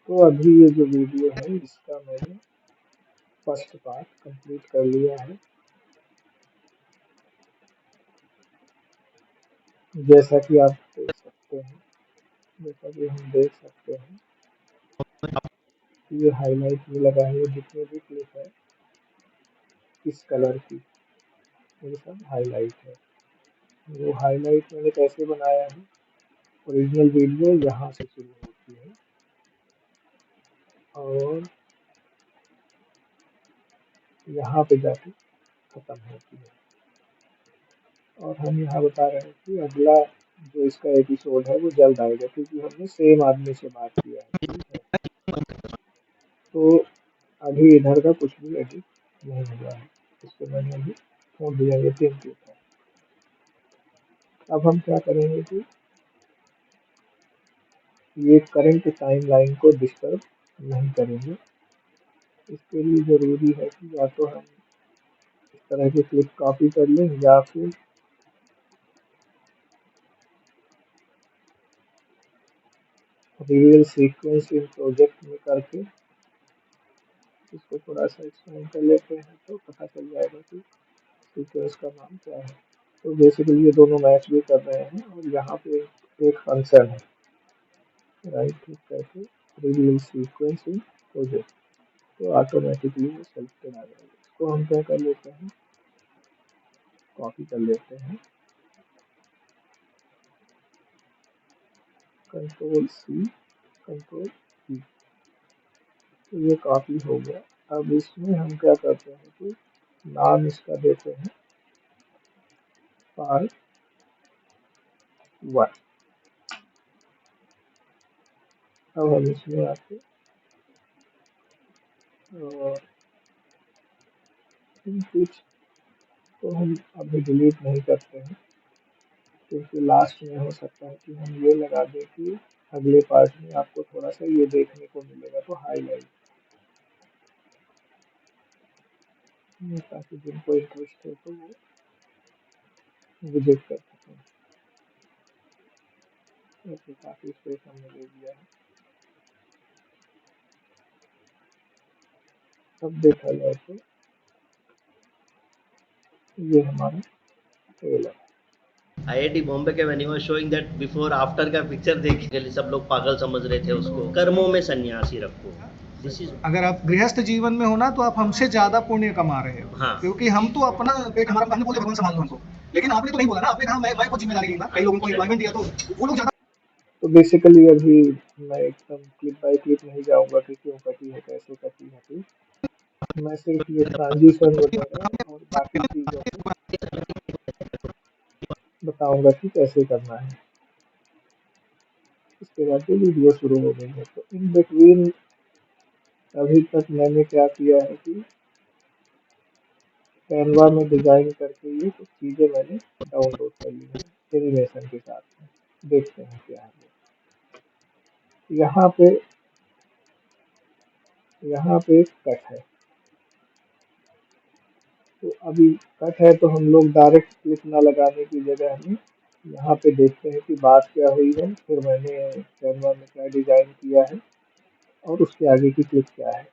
तो अभी ये जो वीडियो है इसका मैंने फर्स्ट पार्ट कंप्लीट कर लिया है। जैसा कि आप देख सकते हैं, जैसा कि हम देख सकते हैं, ये हाईलाइट में लगा है। जितने भी क्लिप है इस कलर की, ये सब हाईलाइट है। वो हाईलाइट मैंने कैसे बनाया है, ओरिजिनल वीडियो यहाँ से शुरू होती है और यहाँ पे जाके खत्म होती है। और हम यहाँ बता रहे हैं कि अगला जो इसका एपिसोड है वो जल्द आएगा, क्योंकि हमने सेम आदमी से बात किया है। ठीक है, तो अभी इधर का कुछ भी एडिट नहीं हुआ है, इसको मैंने अभी छोड़ दिया, ये 3 क्लिप है। अब हम क्या करेंगे कि ये करंट टाइमलाइन को डिस्टर्ब नहीं करेंगे। इसके लिए ज़रूरी है कि या तो हम इस तरह की क्लिप कॉपी कर लें या फिर रियल सीक्वेंस इन प्रोजेक्ट में करके इसको थोड़ा सा एक्सप्लेन कर लेते हैं, तो पता चल जाएगा कि सीक्वेंस का नाम क्या है। तो बेसिकली ये दोनों मैच भी कर रहे हैं और यहाँ पे एक फंक्शन है, राइट क्लिक करके रिवील सीक्वेंस इन प्रोजेक्ट, तो ऑटोमेटिकली वो सेलेक्टेड आ जाएगा। इसको हम क्या कर लेते हैं, कॉपी कर लेते हैं, कंट्रोल सी, कंट्रोल ई, तो ये कॉपी हो गया। अब इसमें हम क्या करते हैं कि नाम इसका देते हैं पार्ट 1। अब हम इसमें आके और कुछ तो हम अभी डिलीट नहीं करते हैं, क्योंकि लास्ट में हो सकता है कि हम ये लगा दें कि अगले पार्ट में आपको थोड़ा सा ये देखने को मिलेगा, तो हाईलाइट, ताकि जिनको इंटरेस्ट है तो वो विजिट कर सकें। ऐसे काफ़ी स्पेस हमने ले दिया है। अब देखा जाए तो ये हमारा ट्रेलर है। आईआईटी बॉम्बे के when he was showing that before after का पिक्चर देख के सब लोग पागल समझ रहे थे उसको। कर्मों में सन्यासी रखो, दिस इज अगर आप गृहस्थ जीवन में हो ना तो आप हमसे ज्यादा पुण्य कमा रहे हो। हाँ। क्योंकि हम तो अपना एक हमारा हमने बोले भगवान संभाल लो हमको, लेकिन आपने तो नहीं बोला ना, आपने कहा मैं खुद जिम्मेदारी लूंगा। कई लोगों को एम्प्लॉयमेंट दिया तो वो लोग ज्यादा। तो बेसिकली अभी मैं एकदम क्लिप बाय क्लिप नहीं जाऊंगा कि क्यों कटी है, कैसे कटी है क्लिप। मैं सिर्फ ये ट्रांजिशन वगैरह और बाकी चीज़ों को बताऊंगा कि कैसे करना है। इसके बाद ये वीडियो शुरू हो गई है। तो इन बिटवीन अभी तक मैंने क्या किया है कि कैनवा में डिज़ाइन करके ये कुछ चीज़ें मैंने डाउनलोड कर ली हैं एनिमेशन के साथ में। देखते हैं क्या है। यहाँ पे एक कट है, तो अभी कट है तो हम लोग डायरेक्ट क्लिप ना लगाने की जगह हमें यहाँ पे देखते हैं कि बात क्या हुई है, फिर मैंने कैनवा में क्या डिज़ाइन किया है और उसके आगे की क्लिप क्या है।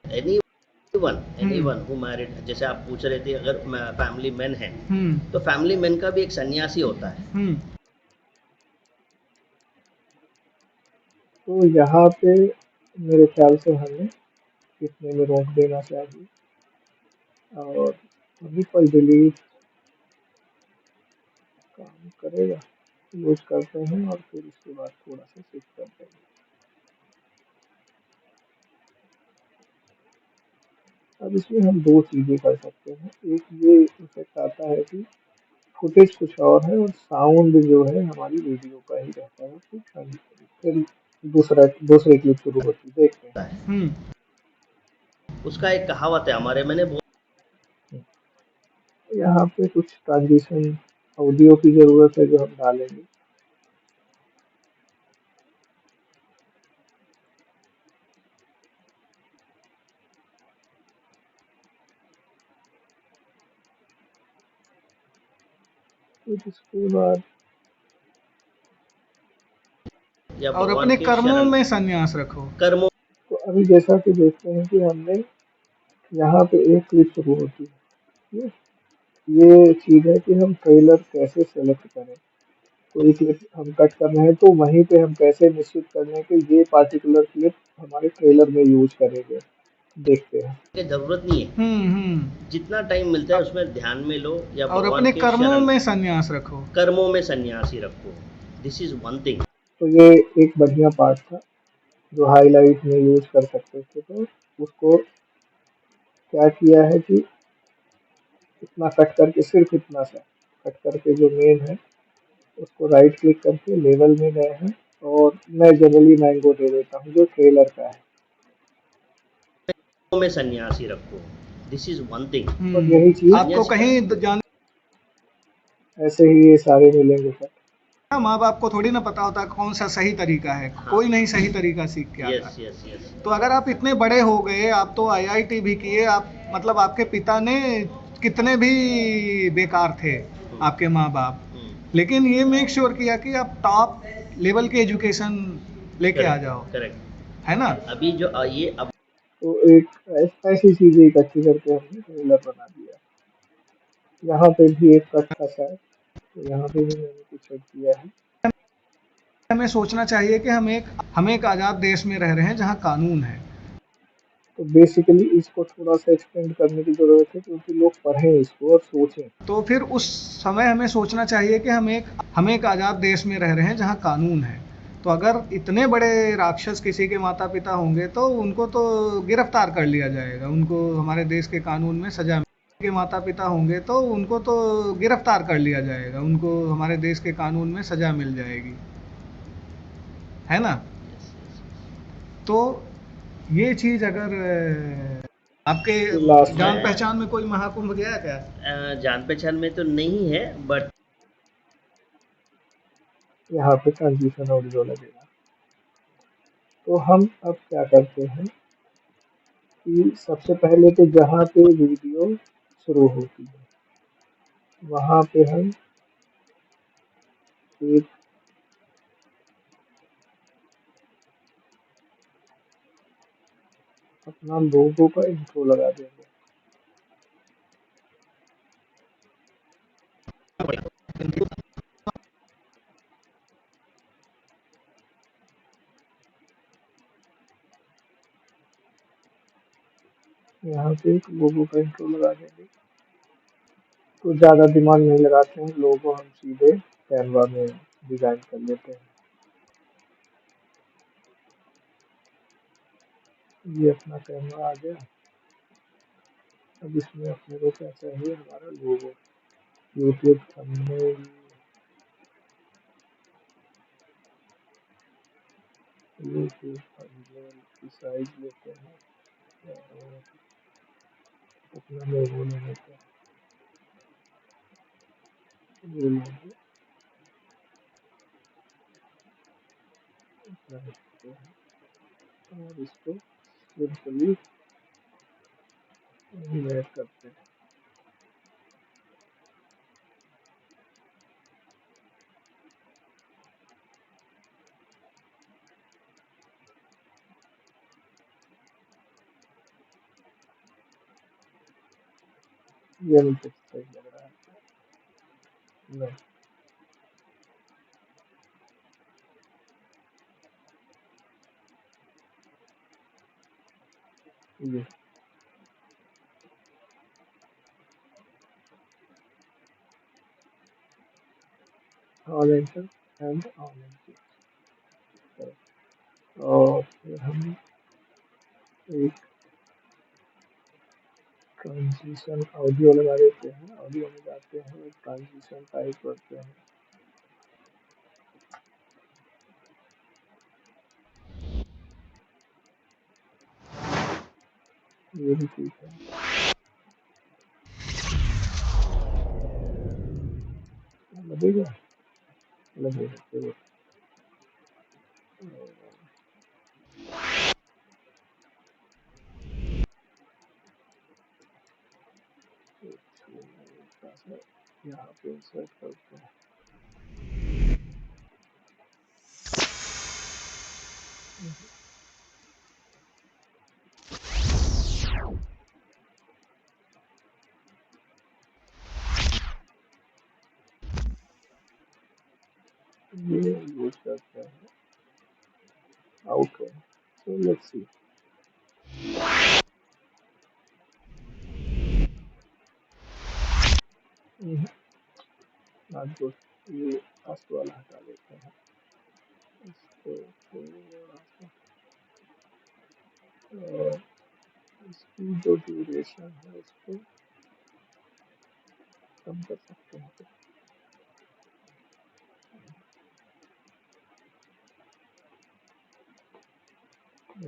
एनीवन हु मैरिड, जैसे आप पूछ रहे थे अगर फैमिली मैन है तो फैमिली मैन का भी एक सन्यासी होता है। तो यहाँ पे मेरे ख्याल से हमें इतने में रोक देना चाहिए और रिपल डिलीट काम करेगा, यूज करते हैं और फिर इसके बाद थोड़ा सा शिफ्ट करते हैं। अब इसमें हम 2 चीज़ें कर सकते हैं। एक ये इफेक्ट आता है कि फुटेज कुछ और है और साउंड जो है हमारी वीडियो का ही रहता है कुछ, हम फिर दूसरे क्लिप शुरू होती है, देखते हैं। उसका एक कहावत है हमारे, मैंने यहाँ पे कुछ ट्रांजिशन ऑडियो की ज़रूरत है जो हम डालेंगे। फिर इसके बाद और अपने कर्मों में संन्यास रखो। कर्मों अभी जैसा कि देखते हैं कि हमने यहाँ पे एक क्लिप शुरू होती है। ये चीज़ है कि हम ट्रेलर कैसे सेलेक्ट करें। कोई क्लिप हम कट कर रहे हैं तो वहीं पे हम कैसे निश्चित कर लें कि ये पार्टिकुलर क्लिप हमारे ट्रेलर में यूज करेंगे। देखते हैं। की जरूरत नहीं है। जितना टाइम मिलता है उसमें ध्यान में लो या और भगवान अपने के कर्मों शरण में संन्यास रखो। कर्मों में संन्यासी रखो। This is one thing. तो ये एक बढ़िया पार्ट था जो हाईलाइट में यूज कर सकते थे, तो उसको क्या किया है कि इतना कट करके, सिर्फ इतना सा कट करके जो मेन है उसको राइट क्लिक करके लेवल में गए हैं, और मैं जनरली मैंगो दे देता हूँ जो ट्रेलर का है। में सन्यासी रखो। This is one thing. और यही चीज आपको कहीं जान ऐसे ही ये सारे मिलेंगे सर। माँ बाप को थोड़ी ना पता होता कौन सा सही तरीका है। हाँ। कोई नहीं सही तरीका सीख के आता। Yes yes yes. तो अगर आप इतने बड़े हो गए, आप तो आईआईटी भी किए, आप मतलब आपके पिता ने कितने भी बेकार थे आपके माँ बाप, लेकिन ये मेक श्योर किया कि आप टॉप लेवल के एजुकेशन लेके आ जाओ, करेक्ट। है ना। अभी जो ये अब तो एक ऐसी चीजें इकट्ठी करके हमने ट्रेलर बना दिया। यहाँ पे भी एक कट था शायद, तो यहाँ पे भी मैंने कुछ ऐड किया है। हमें सोचना चाहिए कि हम एक आज़ाद देश में रह रहे हैं जहाँ कानून है। तो बेसिकली इसको थोड़ा सा एक्सटेंड करने की जरूरत है क्योंकि लोग पढ़ें इसको और सोचें। तो फिर उस समय हमें सोचना चाहिए कि हम एक आज़ाद देश में रह रहे हैं जहाँ कानून है। तो अगर इतने बड़े राक्षस किसी के माता पिता होंगे तो उनको तो गिरफ्तार कर लिया जाएगा, उनको हमारे देश के कानून में सजा के माता पिता होंगे तो उनको तो गिरफ्तार कर लिया जाएगा, उनको हमारे देश के कानून में सजा मिल जाएगी, है ना। तो ये चीज़ अगर आपके तो लास्ट जान में पहचान में कोई महाकुंभ गया क्या? जान पहचान में तो नहीं है, बट यहाँ पे ट्रांजिशन ऑडियो लगेगा। तो हम अब क्या करते हैं कि सबसे पहले तो जहाँ पे वीडियो शुरू होती है वहाँ पे हम एक अपना लोगो का इंट्रो लगा देंगे। यहाँ पे एक लोगो का इंट्रो लगा देंगे। तो ज़्यादा दिमाग नहीं लगाते हैं, लोगो हम सीधे कैनवा में डिजाइन कर लेते हैं। ये अपना कैनवा आ गया। अब इसमें अपने को क्या चाहिए, हमारा लोगो, यूट्यूब थंबनेल, यूट्यूब थंबनेल की साइज लेते हैं और अपना लोगो ले लेते हैं। ये लोगो अपना रखते हैं और इसको सिंपली एनिमेट करते हैं। ये मुझे सही लग रहा है। नहीं, ये all enter and all enter. और फिर हम एक ट्रांजिशन ऑडियो लगा देते हैं। ऑडियो में जाते हैं और ट्रांजिशन टाइप करते हैं। ये भी ठीक है, लगेगा लगेगा चलो। यहाँ पे इंसर्ट करते हैं। करते हैं, आउट है। So let's see. Not good. ये फर्स्ट वाला हटा देते हैं, इसको थोड़ा सा, और इसकी जो ड्यूरेशन है उसको कम कर सकते हैं।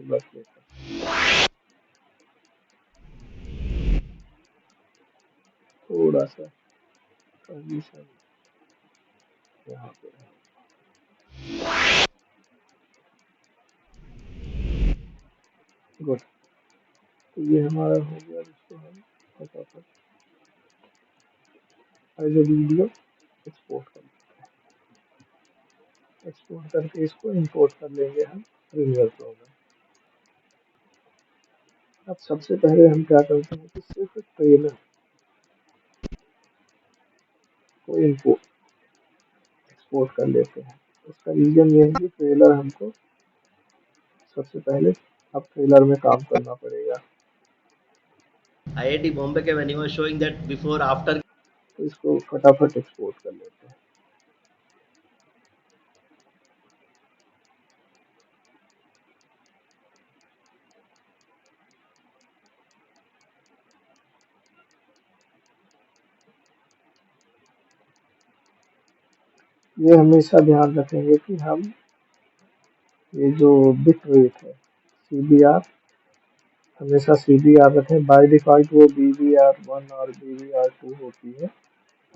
बस थोड़ा सा कंडीशन यहाँ पे है। गुड। तो ये हमारा हो गया, इसको हम फटाफट एज ए वीडियो एक्सपोर्ट कर लेते हैं। एक्सपोर्ट करके इसको इंपोर्ट कर लेंगे हम प्रीमियर प्रो में। अब सबसे पहले हम क्या करते हैं कि सिर्फ ट्रेलर को इंपोर्ट एक्सपोर्ट कर लेते हैं। उसका रीजन ये है कि ट्रेलर हमको सबसे पहले अब ट्रेलर में काम करना पड़ेगा। IIT बॉम्बे के when he was showing that before after तो इसको फटाफट एक्सपोर्ट कर लेते हैं। ये हमेशा ध्यान रखेंगे कि हम ये जो बिट रेट है CBR, हमेशा CBR रखें। बाय डिफॉल्ट वो BBR1 और BBR2 होती है,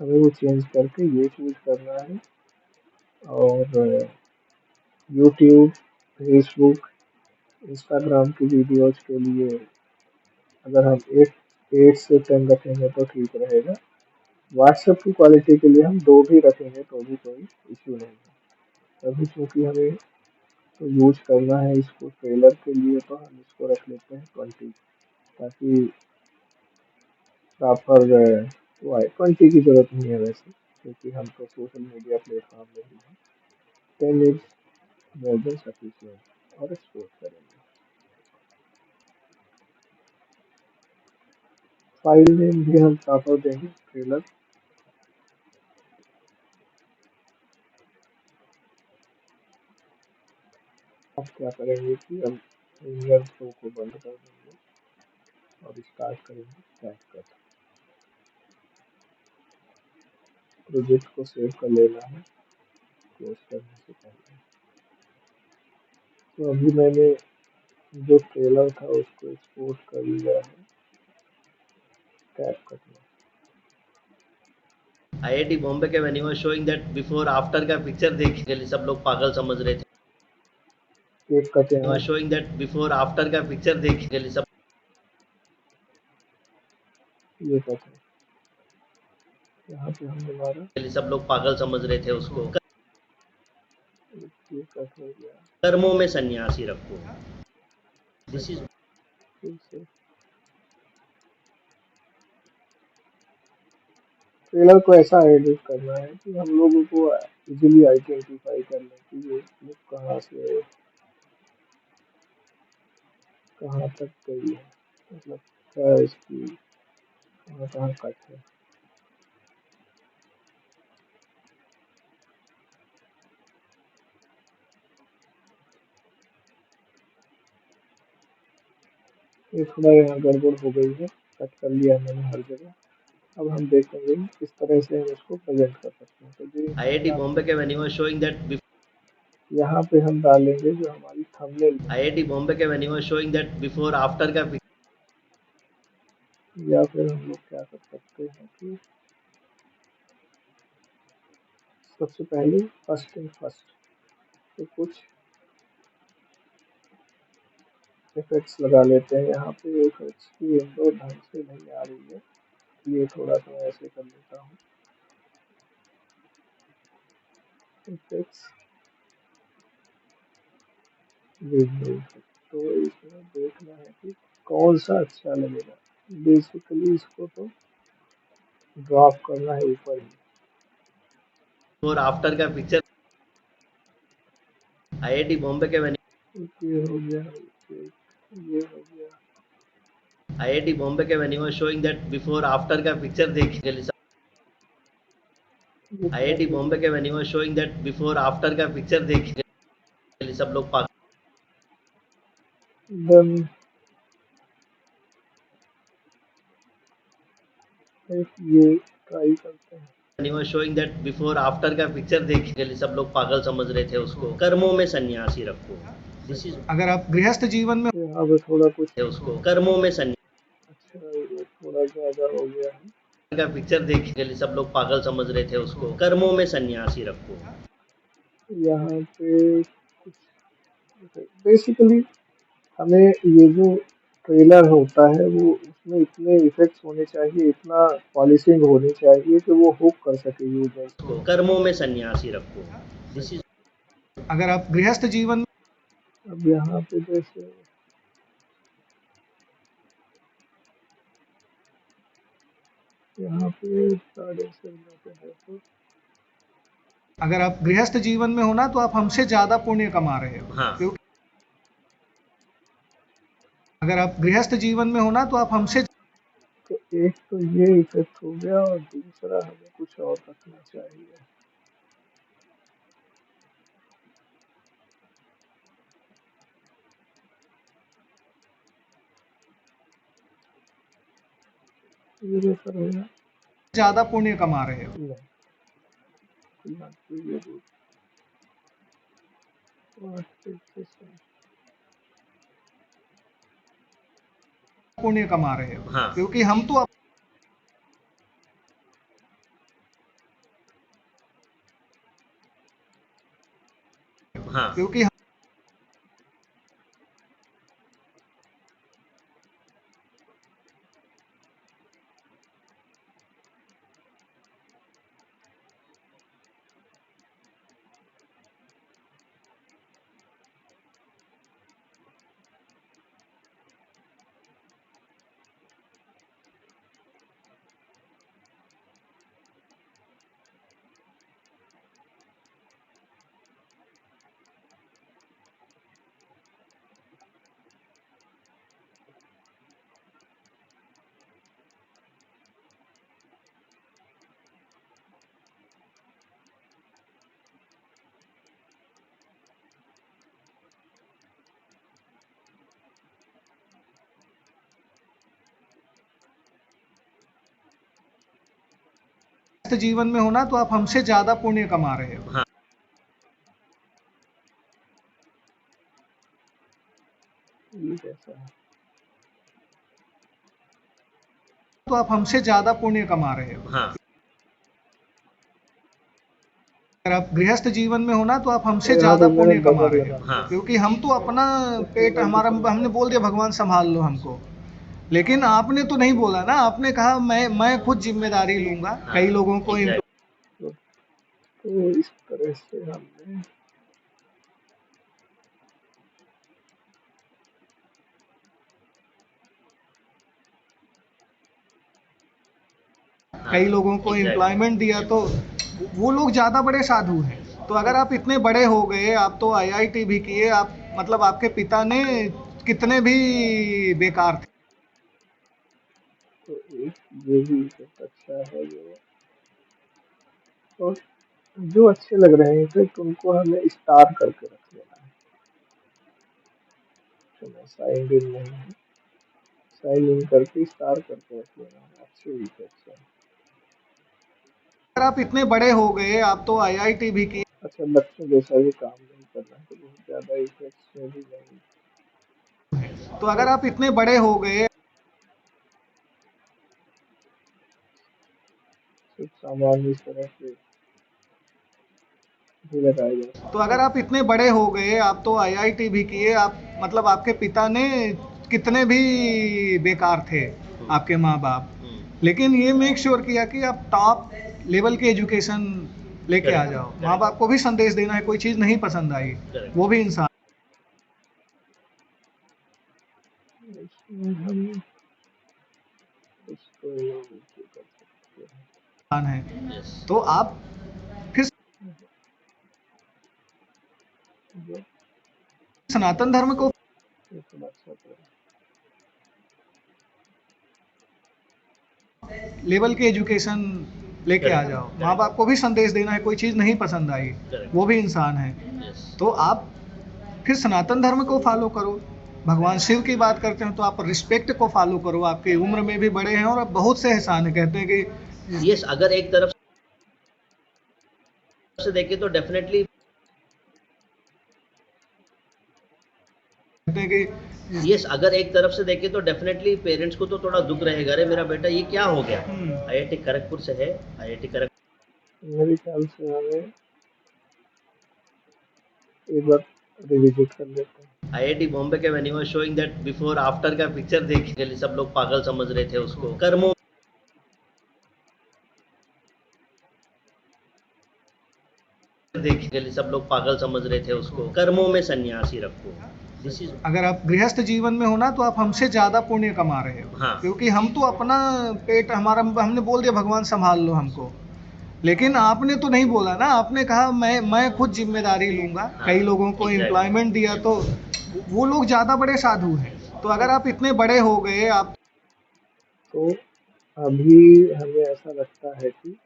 हमें वो चेंज करके ये चूज करना है। और यूट्यूब, फेसबुक, इंस्टाग्राम की वीडियोज के लिए अगर हम 8 से 10 रखेंगे तो ठीक रहेगा। व्हाट्सएप की क्वालिटी के लिए हम 2 भी रखेंगे तो भी कोई इश्यू नहीं है। अभी चूँकि हमें तो यूज करना है इसको ट्रेलर के लिए, तो हम इसको रख लेते हैं 20, ताकि प्रॉपर वो आए। 20 की जरूरत नहीं है वैसे, क्योंकि हम तो सोशल मीडिया प्लेटफॉर्म में ही हैं। 10 इज मोर देन सफिशिएंट। और एक्सपोर्ट करेंगे। फाइल नेम भी हम प्रॉपर देंगे ट्रेलर। अब क्या करेंगे कि हम प्रीमियर प्रो को बंद कर देंगे और स्टार्ट करेंगे कैपकट। प्रोजेक्ट को सेव कर लेना है क्लोज करने से पहले। तो अभी मैंने जो ट्रेलर था उसको एक्सपोर्ट कर लिया है कैपकट में। IIT बॉम्बे के when he was showing that before after का पिक्चर देख के लिए सब लोग पागल समझ रहे थे। केक कट He यहाँ was showing that before after का पिक्चर देख के लिए सब ये कट है, यहाँ पे हमने मारा, सब लोग पागल समझ रहे थे उसको। ये कट हो गया। कर्मों में सन्यासी रखो। दिस इज फिर से ट्रेलर को ऐसा एडिट करना है कि हम लोगों को इजीली आइडेंटिफाई कर लें कि ये क्लिप कहाँ से कहाँ तक गई है, मतलब क्या इसकी कहाँ कहाँ कट है। ये थोड़ा यहाँ गड़बड़ हो गई है, कट कर लिया मैंने हर जगह। अब हम देखेंगे किस तरह से हम इसको प्रेजेंट कर सकते हैं। तो IIT बॉम्बे के when he was showing that यहाँ पे हम डालेंगे जो हमारी थंबनेल है, IIT बॉम्बे के when he was showing that before after का या फिर हम लोग क्या कर सकते हैं कि सबसे पहले फर्स्ट इन फर्स्ट तो कुछ इफेक्ट्स लगा लेते हैं। यहाँ पे इफेक्ट्स की विंडो ढंग से नहीं आ रही है, ये थोड़ा सा ऐसे कर लेता हूँ। इफेक्ट्स विंडो, तो इसमें देखना है कि कौन सा अच्छा लगेगा। बेसिकली इसको तो ड्रॉप करना है ऊपर ही। before after का पिक्चर आईआईटी बॉम्बे के ये हो गया, ये हो गया। आईआईटी बॉम्बे के when he was showing that before after का पिक्चर देखिए ये आईआईटी बॉम्बे के when he was showing that before after का पिक्चर देखिए सब लोग पागल देन ये ट्राई करते हैं। when he was showing that before after का पिक्चर देखिए सब लोग पागल समझ रहे थे उसको कर्मों में सन्यासी रखो दिस इज अगर आप गृहस्थ जीवन में यहाँ पे थोड़ा कुछ उसको कर्मों में सन्यासी अच्छा, ये थोड़ा ज़्यादा हो गया है। का पिक्चर देखिए सब लोग पागल समझ रहे थे उसको कर्मों में सन्यासी रखो यहाँ पे कुछ बेसिकली हमें ये जो ट्रेलर होता है वो उसमें इतने इफेक्ट्स होने चाहिए, इतना पॉलिशिंग होनी चाहिए कि वो हुक कर सके यूजर्स को। उसको कर्मों में सन्यासी रखो दिस इज अगर आप गृहस्थ जीवन अब यहाँ पे जैसे यहाँ पे 7.5 पे है तो अगर आप गृहस्थ जीवन में हो ना तो आप हमसे ज्यादा पुण्य कमा रहे हो हाँ क्योंकि अगर आप गृहस्थ जीवन में हो ना तो आप हमसे तो एक तो ये इफेक्ट हो गया और दूसरा हमें कुछ और रखना चाहिए। ये रेफर होगा ज्यादा पुण्य कमा रहे हो नहीं, फिलहाल तो ये रूट और फिर से पुण्य कमा रहे हो हाँ क्योंकि हम तो हाँ क्योंकि गृहस्थ जीवन में हो ना तो आप हमसे ज्यादा पुण्य कमा रहे हो हाँ ये कैसा है। तो आप हमसे ज्यादा पुण्य कमा रहे हो हाँ अगर आप गृहस्थ जीवन में हो ना तो आप हमसे तो यहाँ ज्यादा पे मैंने पुण्य कमा डबल रहे हो लगा हाँ क्योंकि हम तो अपना पेट हमारा हमने बोल दिया भगवान संभाल लो हमको लेकिन आपने तो नहीं बोला ना आपने कहा मैं खुद जिम्मेदारी लूंगा कई लोगों को exactly. तो इस तरह से हमने हाँ, कई लोगों को exactly. एम्प्लॉयमेंट दिया तो वो लोग ज़्यादा बड़े साधु हैं तो अगर आप इतने बड़े हो गए आप तो आईआईटी भी किए आप मतलब आपके पिता ने कितने भी बेकार थे तो एक ये भी इफेक्ट अच्छा है जो, और जो अच्छे लग रहे हैं इफेक्ट उनको हमें स्टार करके रख लेना है। तो मैं साइन इन नहीं है, साइन इन करके स्टार करके रख लेना है, अच्छे इफेक्ट्स हैं। अगर आप इतने बड़े हो गए आप तो आईआईटी भी किए अच्छा, बच्चों जैसा भी काम नहीं करना है तो बहुत ज़्यादा इफेक्ट्स में भी नहीं। तो अगर आप इतने बड़े हो गए सिर्फ सामान्य इस तरह से भी लगाए जा सकते तो अगर आप इतने बड़े हो गए आप तो आईआईटी भी किए आप मतलब आपके पिता ने कितने भी बेकार थे आपके माँ बाप लेकिन ये मेक श्योर किया कि आप टॉप लेवल की एजुकेशन लेके आ जाओ माँ बाप को भी संदेश देना है कोई चीज़ नहीं पसंद आई वो भी इंसान हैं। इसमें हम इसको नीचे कर सकते हैं। है Yes. तो आप फिर जो सनातन धर्म को ये थोड़ा अच्छा तो है। लेवल की एजुकेशन लेके आ जाओ। माँ बाप को भी संदेश देना है, कोई चीज़ नहीं पसंद आई, वो भी इंसान है, यस तो आप फिर सनातन धर्म को फॉलो करो। भगवान शिव की बात करते हैं तो आप रिस्पेक्ट को फॉलो करो। आपकी उम्र में भी बड़े हैं और अब बहुत से एहसान है। कहते हैं कि यस अगर एक तरफ से देखें तो डेफिनेटली यस अगर एक तरफ से देखें तो डेफिनेटली पेरेंट्स को तो थोड़ा दुख रहेगा, अरे मेरा बेटा ये क्या हो गया। आईआईटी खड़गपुर से है, आईआईटी खड़गपुर मेरे ख्याल से हमें एक बार रिविजिट कर लेते हैं। आईआईटी बॉम्बे के when he was showing that before after का पिक्चर देख के लिए सब लोग पागल समझ रहे थे उसको। कर्मों देख के लिए सब लोग पागल समझ रहे थे उसको। कर्मों में सन्यासी रखो, दिस इज अगर आप गृहस्थ जीवन में हो ना तो आप हमसे ज़्यादा पुण्य कमा रहे हो। हाँ क्योंकि हम तो अपना पेट हमारा, हमने बोल दिया भगवान संभाल लो हमको, लेकिन आपने तो नहीं बोला ना, आपने कहा मैं खुद जिम्मेदारी लूंगा। हाँ, कई लोगों को exactly. एम्प्लॉयमेंट दिया तो वो लोग ज़्यादा बड़े साधु हैं। तो अगर आप इतने बड़े हो गए, आप तो अभी हमें ऐसा लगता है कि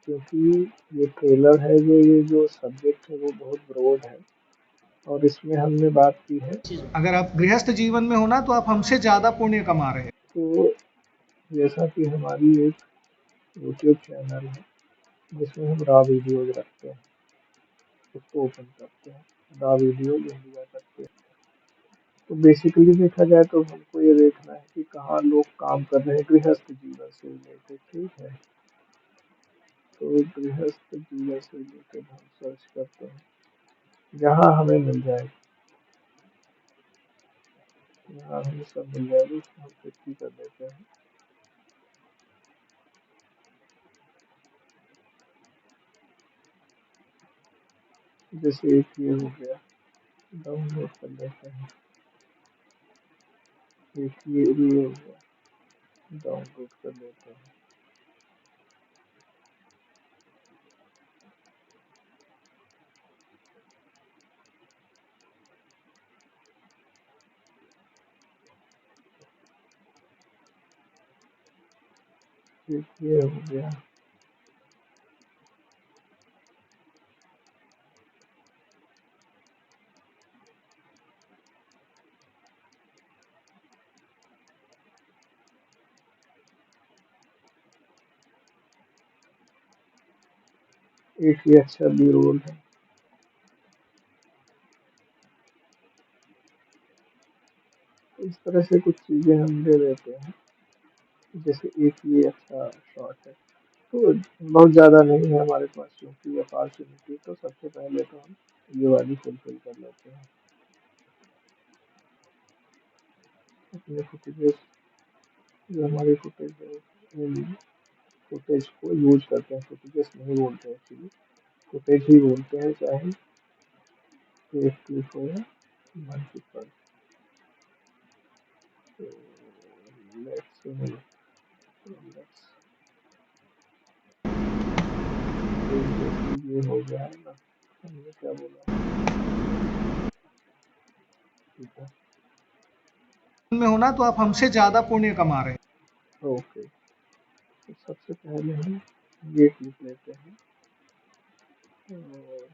क्योंकि ये ट्रेलर है, ये जो सब्जेक्ट है वो बहुत ब्रॉड है और इसमें हमने बात की है। अगर आप गृहस्थ जीवन में हो ना तो आप हमसे ज़्यादा पुण्य कमा रहे हो। तो जैसा कि हमारी एक यूट्यूब चैनल है जिसमें हम रॉ वीडियोज रखते हैं, उसको ओपन करते हैं, रॉ वीडियोज इंडिया करते हैं, तो बेसिकली देखा जाए तो हमको ये देखना है कि कहाँ लोग काम कर रहे हैं गृहस्थ जीवन से रिलेटेड। ठीक है, तो गृहस्थ जीवन से रिलेटेड हम सर्च करते हैं, जहाँ हमें मिल जाएगा, जहाँ हमें सब मिल जाएगा उसको हम क्लिक ही कर देते हैं। जैसे एक ये हो गया, डाउनलोड कर लेते हैं। एक ये हो गया, डाउनलोड कर लेते हैं। एक ये हो गया, एक ये अच्छा बी रोल है। इस तरह से कुछ चीज़ें हम ले लेते हैं। जैसे एक ये अच्छा शॉट है, तो बहुत ज़्यादा नहीं है हमारे पास क्योंकि अपॉर्चुनिटी, तो सबसे पहले तो हम ये वाली फुलफिल कर लेते हैं। अपने फुटेजेस, जो हमारी फुटेज है उन फुटेज को यूज करते हैं। फुटेजेस नहीं बोलते हैं एक्चुअली, फुटेज ही बोलते हैं, चाहे एक क्लिप हो या मल्टीपल। तो लेट्स ये हो गया है ना, हमने क्या बोला, ठीक है, में हो ना तो आप हमसे ज़्यादा पुण्य कमा रहे हो। ओके। तो सबसे पहले हम ये क्लिप लेते हैं और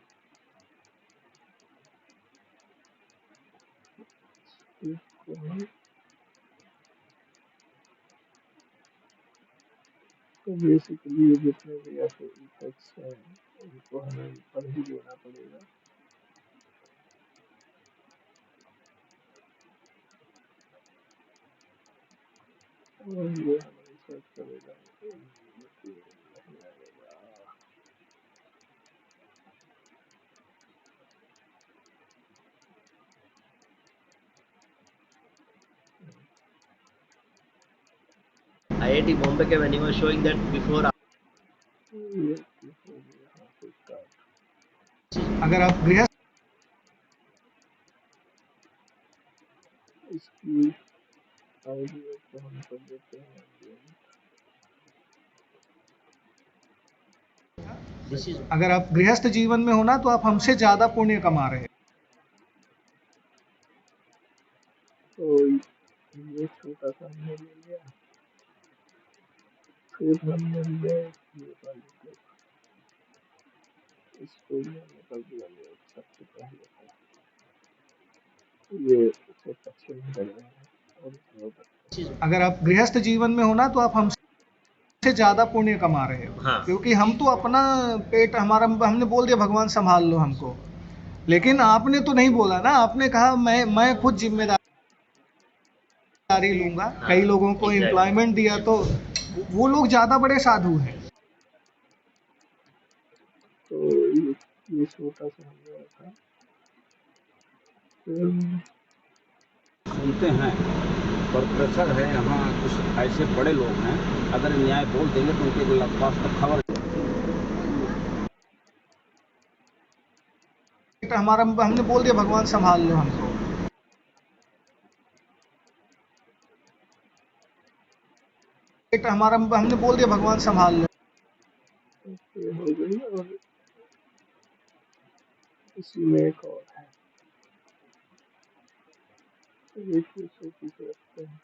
इसको हम, तो बेसिकली ये जितने भी ऐसे इफेक्ट्स हैं उनको हमें ऊपर ही देना पड़ेगा। और ये हमें सर्च करेगा, आईआईटी बॉम्बे के when he was showing that before ये क्लिप हो गया, हाँ तो स्टार्ट। अगर आप गृहस्थ इसकी ऑडियो को हम कर देते हैं दिस इज अगर आप गृहस्थ जीवन में हो ना तो आप हमसे ज़्यादा पुण्य कमा रहे हो। तो ये छोटा सा हमने ले लिया, फिर हमने लिया ये वाली क्लिप, इसको भी हमने कर दिया ये सबसे पहले था। ये इसे अच्छे नहीं लग रहे हैं और इसमें अगर आप गृहस्थ जीवन में हो ना तो आप हमसे ज्यादा पुण्य कमा रहे हो, हाँ। क्योंकि हम तो अपना पेट हमारा हमने बोल दिया भगवान संभाल लो हमको, लेकिन आपने तो नहीं बोला ना, आपने कहा मैं खुद जिम्मेदारी लूंगा। हाँ, कई लोगों को exactly. एम्प्लॉयमेंट दिया तो वो लोग ज्यादा बड़े साधु हैं। तो ये छोटा सा हमने था, फिर सुनते हैं पर प्रेशर है यहाँ। कुछ ऐसे बड़े लोग हैं, अगर न्याय बोल देंगे तो उनके पास तक खबर हमारा हमने बोल दिया भगवान संभाल लो हमको, हमारा हमने बोल दिया भगवान संभाल लो। ये हो गई और इसी में एक और है, तो ये पीछे पीछे रखते हैं।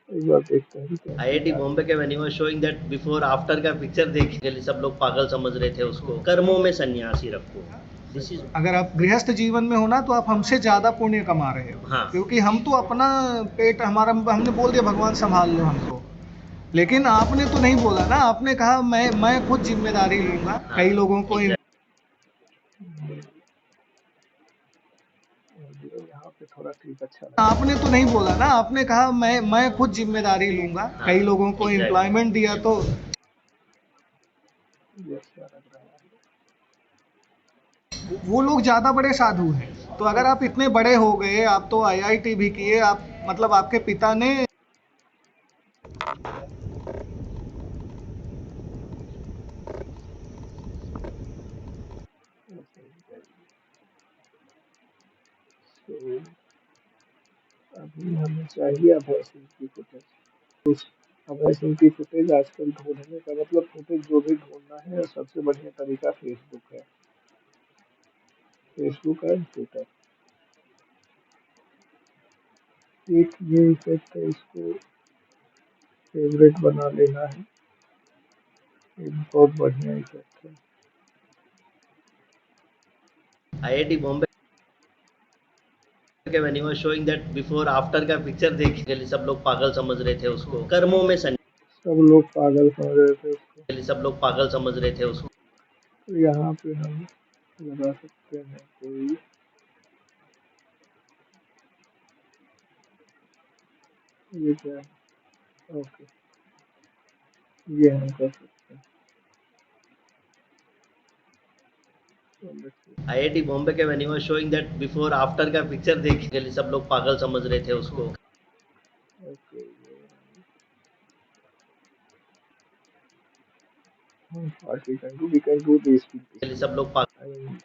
एक बार देखते हैं कि आईआईटी बॉम्बे के when he was showing that before after का पिक्चर देख के सब लोग पागल समझ रहे थे उसको। कर्मों में सन्यासी रखो, दिस इज। अगर आप गृहस्थ जीवन में हो ना तो आप हमसे ज्यादा पुण्य कमा रहे हो, हाँ। क्योंकि हम तो अपना पेट हमारा हमने बोल दिया भगवान संभाल लो हमको, लेकिन आपने तो नहीं बोला ना, आपने कहा मैं खुद जिम्मेदारी लूंगा। हाँ, कई लोगों को exactly. यहाँ पे थोड़ा ठीक अच्छा लगा। आपने तो नहीं बोला ना, आपने कहा मैं खुद जिम्मेदारी लूंगा। हाँ, कई लोगों को exactly. एम्प्लॉयमेंट दिया तो ये अच्छा लग रहा है। वो लोग ज्यादा बड़े साधु हैं। तो अगर आप इतने बड़े हो गए, आप तो आईआईटी भी किए, आप मतलब आपके पिता ने तो अभी हमें चाहिए अभय सिंह की फुटेज। अभय सिंह की फुटेज आजकल ढूंढने का मतलब फुटेज जो भी ढूंढना है सबसे बढ़िया तरीका फेसबुक है, फेसबुक एंड ट्विटर। एक ये इफेक्ट है, इसको फेवरेट बना लेना है, एक बहुत बढ़िया इफेक्ट है। आईआईटी बॉम्बे के when he was showing that before after का पिक्चर देख के सब लोग पागल समझ रहे थे उसको। कर्मों में सब लोग पागल समझ रहे थे उसको, सब लोग पागल समझ रहे थे उसको। तो यहाँ पे हम लगा सकते हैं कोई, ये क्या है, ओके, ये हम कर सकते हैं। आईआईटी बॉम्बे के when he was showing that before after का पिक्चर देख के सब लोग पागल समझ रहे थे उसको। Okay, what we can do this with this. सब लोग I mean,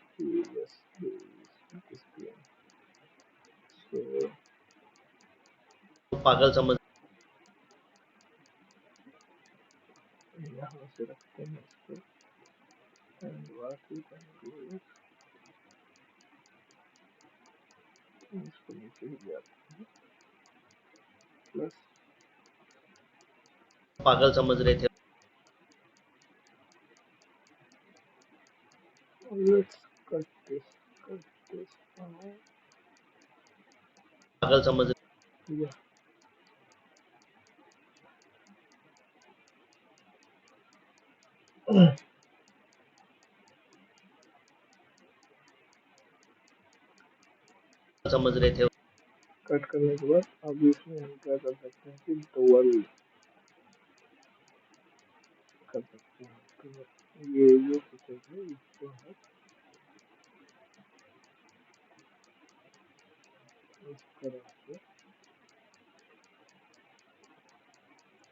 yes, this game. So पागल समझ यहाँ से रखते हैं इसको, and what we can do is इसको नीचे ही जाते हैं, प्लस पागल समझ रहे थे let's cut this out. पागल समझ Yeah. समझ रहे थे। कट करने के बाद अब इसमें हम क्या कर सकते हैं कि डबल कर सकते हैं, तो ये जो फुटेज है इसको हम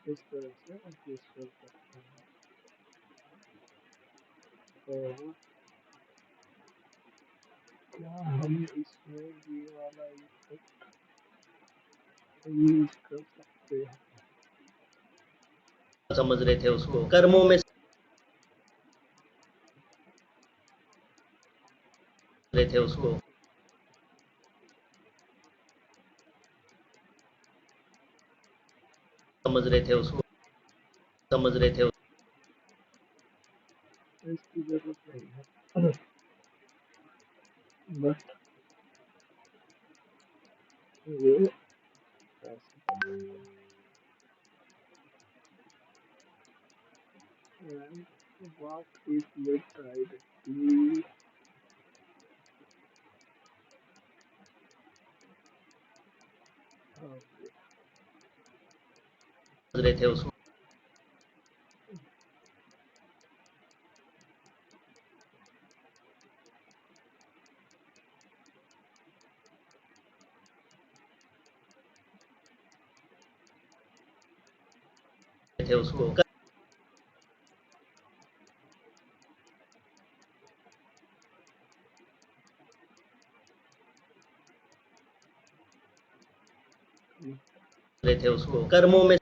इस तरह से एडजस्ट कर सकते हैं। तो क्या हम इसमें ये वाला इफेक्ट यूज कर सकते हैं? समझ रहे थे उसको, कर्मों में रहे थे उसको, समझ रहे थे उसको, समझ रहे थे इसकी जरूरत नहीं है, बट ये ऐसे and what if we tried to समझ रहे थे उसको, थे उसको, रहे थे उसको, कर्मों में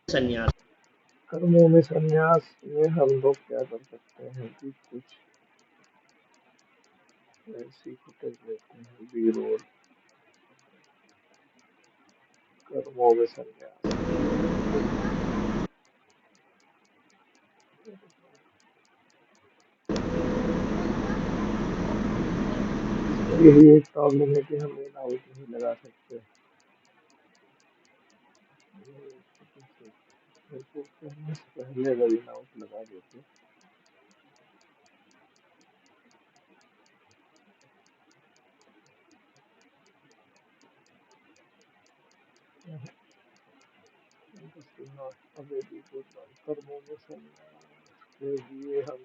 संन्यास, कर्मों में संन्यास में हम लोग क्या कर सकते हैं कि कुछ ऐसी फुटेज लेते हैं बी रोल कर्मों में संन्यास, यही एक प्रॉब्लम है कि हम इन आउट नहीं लगा सकते। रिपोर्ट करने से पहले अगर इन आउट लगा देते नॉट अवेलेबल कर्मों में संन्यास के लिए हम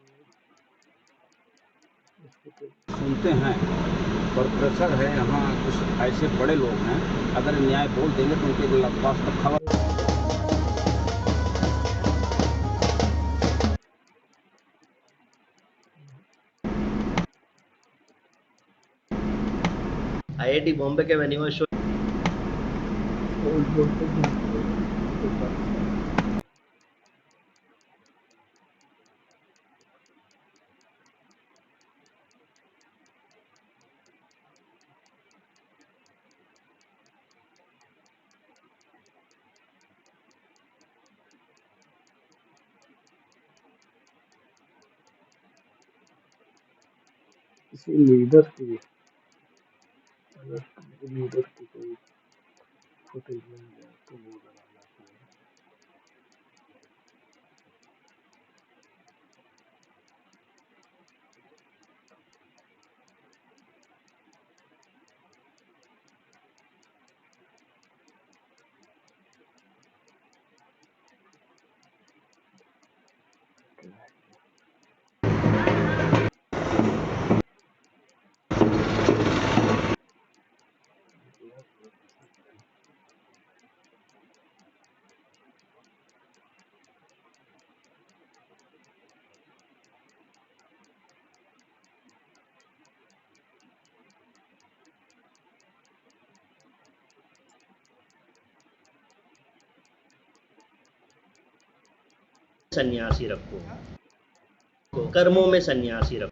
सुनते हैं, पर प्रेशर है यहाँ, कुछ ऐसे बड़े लोग हैं, अगर न्याय बोल देंगे तो उनके पास तक खबर आईआईटी बॉम्बे के वेन्यू शो बोलते हैं किसी लीडर की, अगर लीडर की कोई फुटेज मिल जाए तो वो लगाना चाहिए। सन्यासी रखो, कर्मों में सन्यासी रखो,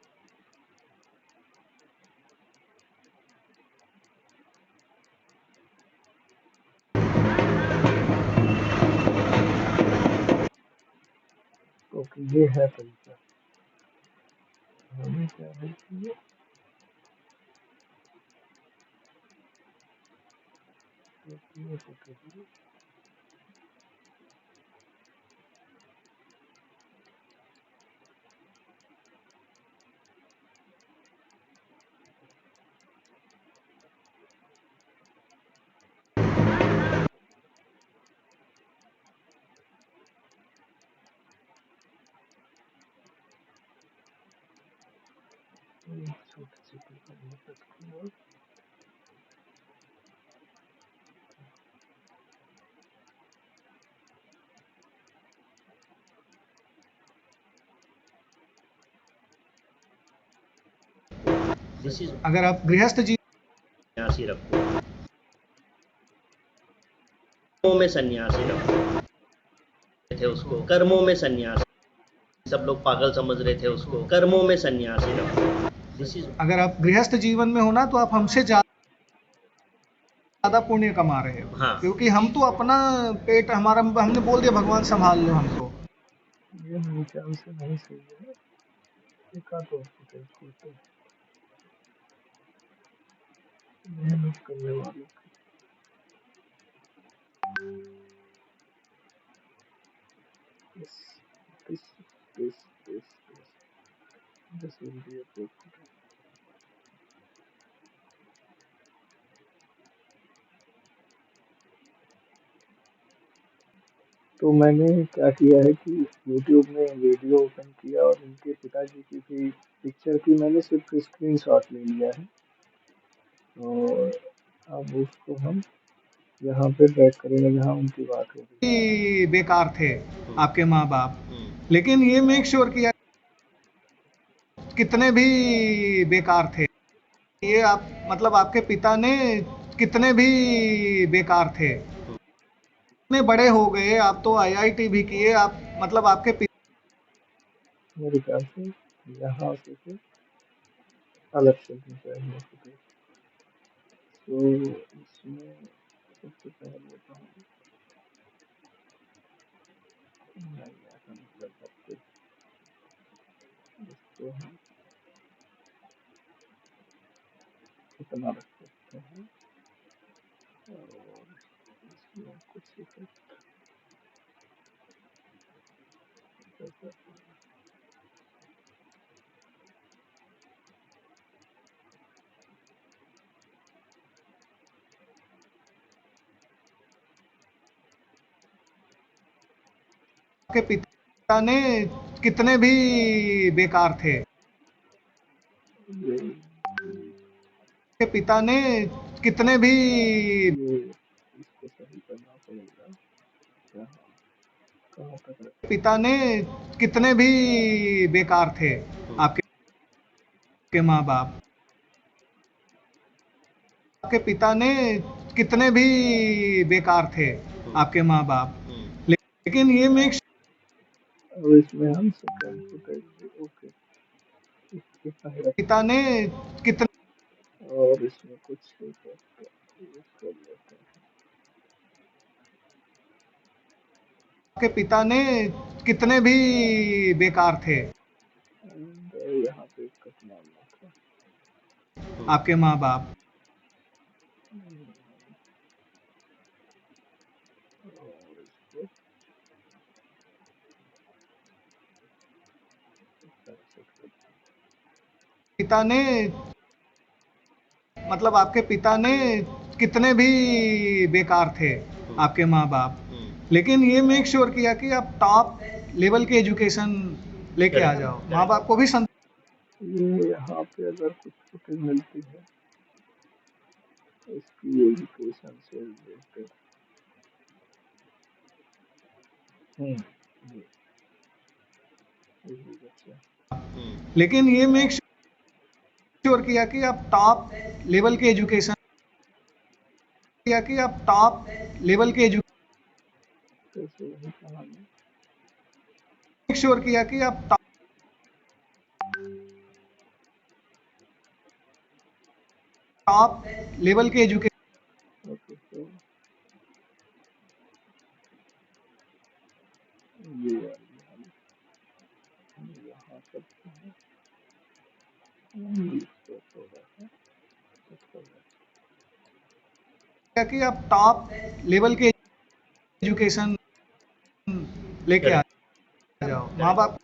तो ये है तरीका। हमें क्या है कि ये फुटेज छोटी छोटी करनी पड़ती है। दिस इज अगर आप गृहस्थ सन्यासी रखो, कर्मों में सन्यासी रखो थे उसको, कर्मों में सन्यासी, सब लोग पागल समझ रहे थे उसको, कर्मों में सन्यासी रखो। दिस इज अगर आप गृहस्थ जीवन में हो ना तो आप हमसे ज्यादा पुण्य कमा रहे हो, हाँ। क्योंकि हम तो अपना पेट हमारा हमने बोल दिया भगवान संभाल लो हमको। ये मेरे ख्याल से नहीं सही है। एक आध और फुटेज खोलते हैं मेहनत करने वालों की। This, this, this, this, this. This will be a good footage. तो मैंने क्या किया है कि YouTube में वीडियो ओपन किया और उनके पिताजी की भी पिक्चर की मैंने सिर्फ स्क्रीनशॉट ले लिया है और अब उसको हम यहाँ पे बैक करेंगे जहाँ उनकी बात होगी। कि बेकार थे आपके माँ बाप, लेकिन ये मेक श्योर किया कितने भी बेकार थे ये आप मतलब आपके पिता ने कितने भी बेकार थे, इतने बड़े हो गए, आप तो IIT भी किए, आप मतलब आपके मेरे ख्याल से यहाँ से फिर अलग चलनी चाहिए फुटेज। तो इसमें सबसे पहले तो हम नहीं ऐसा मतलब सकते, इसको हम इतना रख सकते हैं और इसमें कुछ इफेक्ट जैसा आपके पिता ने कितने भी बेकार थे, ये आपके पिता ने कितने भी इसको सही करना पड़ेगा। यहाँ कहाँ तक रखें? पिता ने कितने भी बेकार थे आपके माँ बाप, आपके पिता ने कितने भी बेकार थे आपके माँ बाप, लेकिन ये मेक अब इसमें हम सेकंड फुटेज ओके इतना ही रखें पिता ने कितने और इसमें कुछ इफेक्ट यूज कर लेते हैं। आपके पिता ने कितने भी बेकार थे एंड यहाँ पे कट मारना था आपके माँ बाप, और इसको इस तरह से कर पिता ने मतलब आपके पिता ने कितने भी बेकार थे आपके माँ बाप, लेकिन ये मेक श्योर किया कि आप टॉप लेवल की एजुकेशन लेके आ जाओ, माँ बाप को भी ये यहाँ पे अगर कुछ फुटेज मिलती है इसकी एजुकेशन से रिलेटेड ये भी बच्चा लेकिन ये मेक श्योर किया कि आप टॉप लेवल की एजुकेशन किया कि आप टॉप लेवल की एजुकेशन कैसे वही कहानी मेक श्योर किया कि आप टॉप लेवल की एजुकेशन ओके तो ये वाली हम यहाँ करते हैं इसको थोड़ा सा सेट कर लेते कि आप टॉप लेवल की एजुकेशन लेके आ जाओ, माँ बाप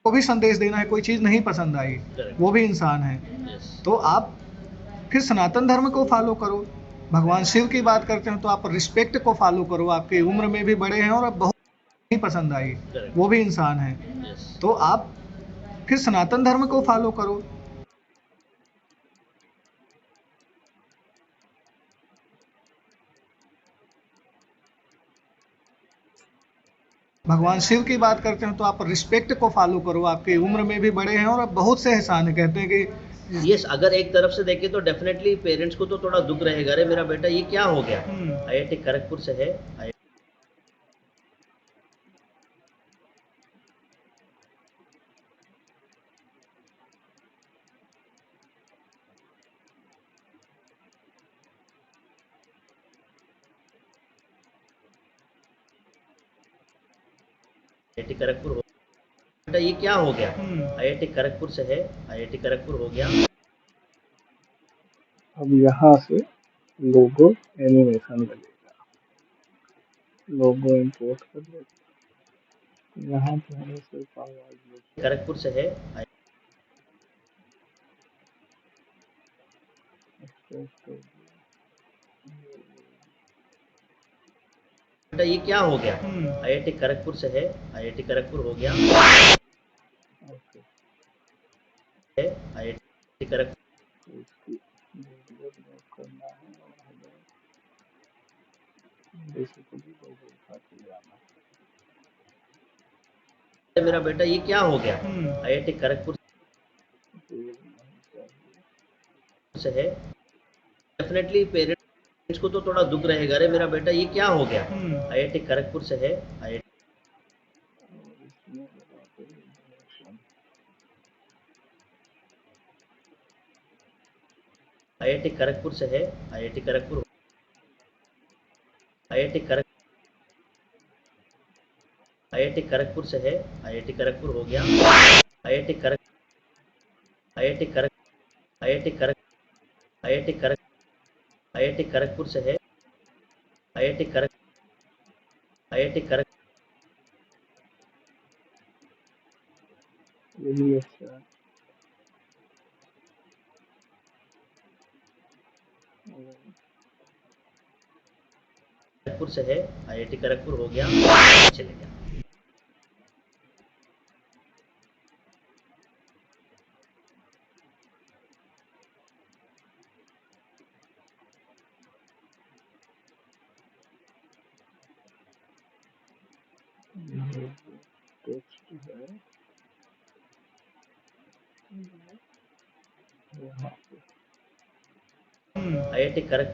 को भी संदेश देना है, कोई चीज़ नहीं पसंद आई वो भी इंसान है, तो आप फिर सनातन धर्म को फॉलो करो, भगवान शिव की बात करते हैं तो आप रिस्पेक्ट को फॉलो करो, आपकी उम्र में भी बड़े हैं और अब बहुत नहीं पसंद आई वो भी इंसान है, तो आप फिर सनातन धर्म को फॉलो करो। भगवान शिव की बात करते हैं तो आप रिस्पेक्ट को फॉलो करो, आपकी उम्र में भी बड़े हैं और अब बहुत से एहसान है, कहते हैं कि यस, अगर एक तरफ से देखें तो डेफिनेटली पेरेंट्स को तो थोड़ा दुख रहेगा, अरे मेरा बेटा ये क्या हो गया। आईआईटी खड़गपुर से है। आईआईटी खड़गपुर हो, बेटा ये क्या हो गया। आईआईटी खड़गपुर से है। आईआईटी खड़गपुर हो गया। अब यहाँ से लोगो एनिमेशन लगेगा, लोगो इंपोर्ट कर लेते, यहाँ पे हमें सिर्फ आवाज खड़गपुर से है। बेटा ये क्या हो गया। आईआईटी खड़गपुर से है। आईआईटी खड़गपुर हो गया है। आईआईटी खड़गपुर, इसकी वीडियो ब्लॉक करना है और हमें बेसिकली लोगो उठा के ले आना मेरा बेटा ये क्या हो गया। आईआईटी खड़गपुर से है। डेफिनेटली पेरेंट्स को तो थोड़ा दुख रहेगा, अरे मेरा बेटा ये क्या हो गया। आईआईटी खड़गपुर से है। आईआईटी खड़गपुर से है। आईआईटी खड़गपुर, आईआईटी खड़ग आईआईटी खड़गपुर से है। आईआईटी खड़गपुर हो गया। आईआईटी खड़ग आईआईटी खड़ग आईआईटी खड़ग आईआईटी खड़ग आईआईटी खड़गपुर से है। आईआईटी खड़ग आईआईटी खड़ग ये भी अच्छा है। खड़गपुर से है। आईआईटी खड़गपुर हो गया। चले गया। टेक्स्ट है यहाँ पे, आईआईटी खड़ग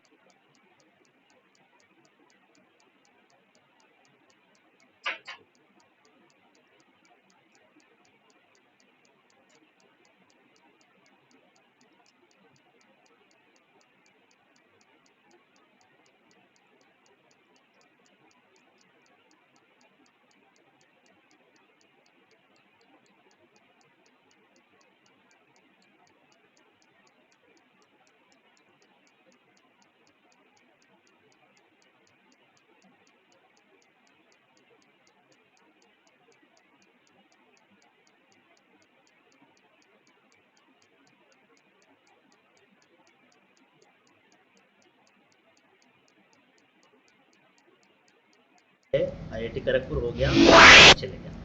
है। आईआईटी खड़गपुर हो गया। चले गया।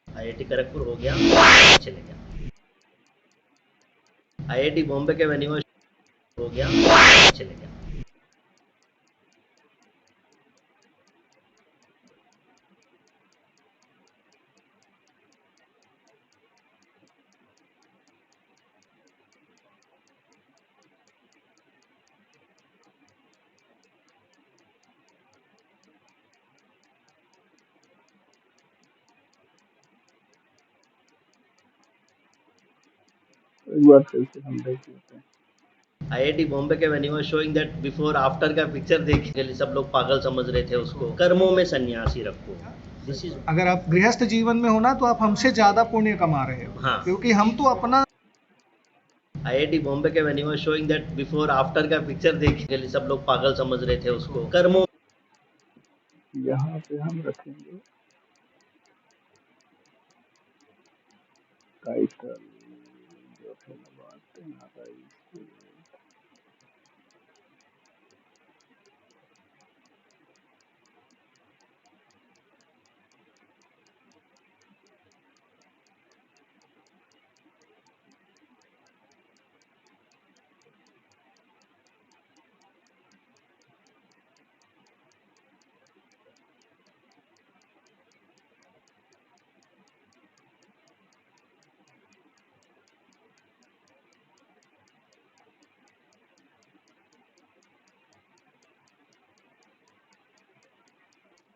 आईआईटी खड़गपुर हो गया। चले गया। आईआईटी बॉम्बे के वेन्यू हो गया। चले गया। एक बार फिर से हम देख लेते हैं। आईआईटी बॉम्बे के when he was showing that before after का पिक्चर देख के लिए सब लोग पागल समझ रहे थे उसको। कर्मों में सन्यासी रखो, दिस इज। अगर आप गृहस्थ जीवन में हो ना तो आप हमसे ज्यादा पुण्य कमा रहे हो, हाँ। क्योंकि हम तो अपना आईआईटी बॉम्बे के when he was showing that before after का पिक्चर देख के लिए सब लोग पागल समझ रहे थे उसको। कर्मों यहाँ पे हम रखेंगे टाइटल जो है बात एनआरआई।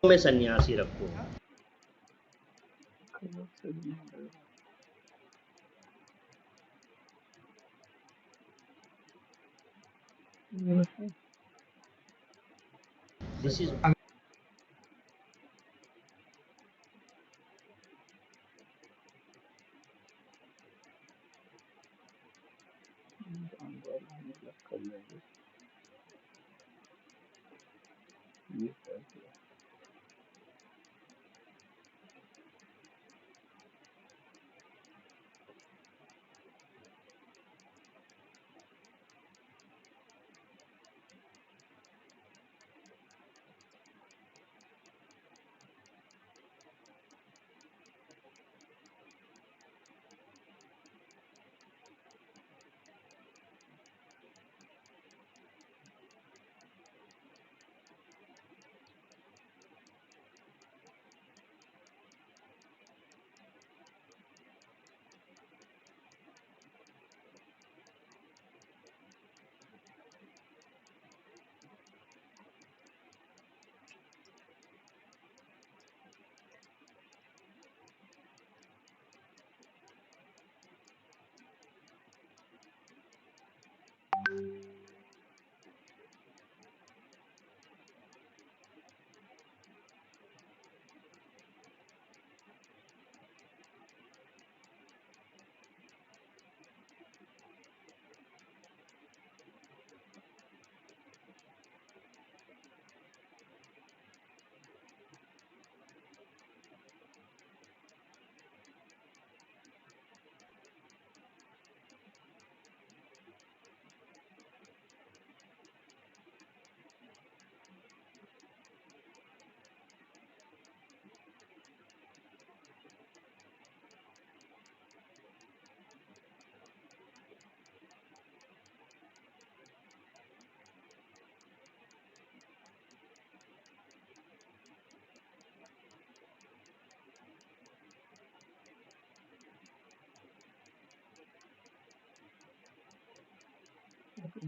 में सन्यासी रखो। This is. कर लेंगे ये कर दिया।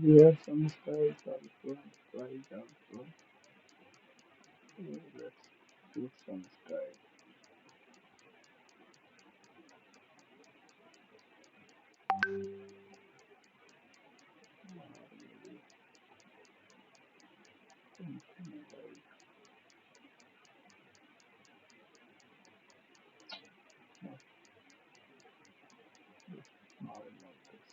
We have some styles also, styles also. Let's choose some style. Something like small like this.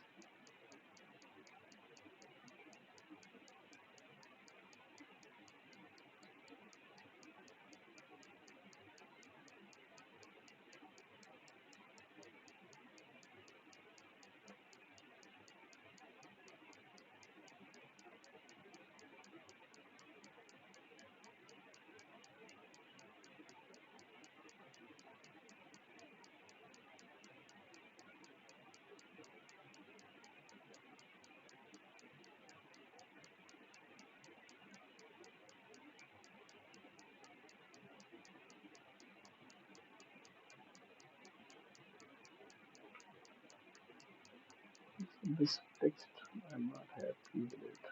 This text I'm not happy with it.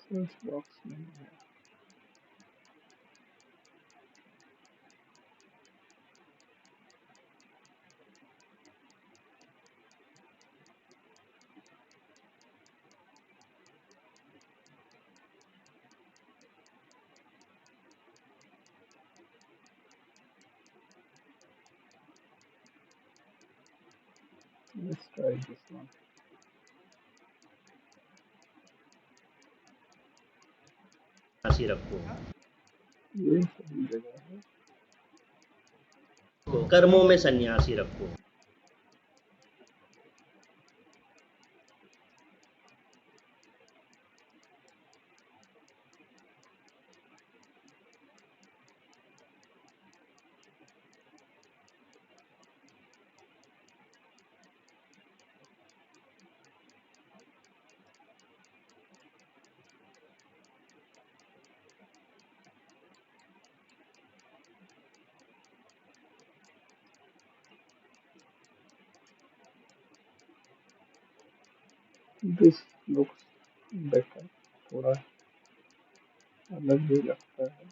Search box नहीं है। Let's try this one. सन्यासी रखो, ये सही जगह है। कर्मों में सन्यासी रखो, This looks better. थोड़ा अलग भी लगता है।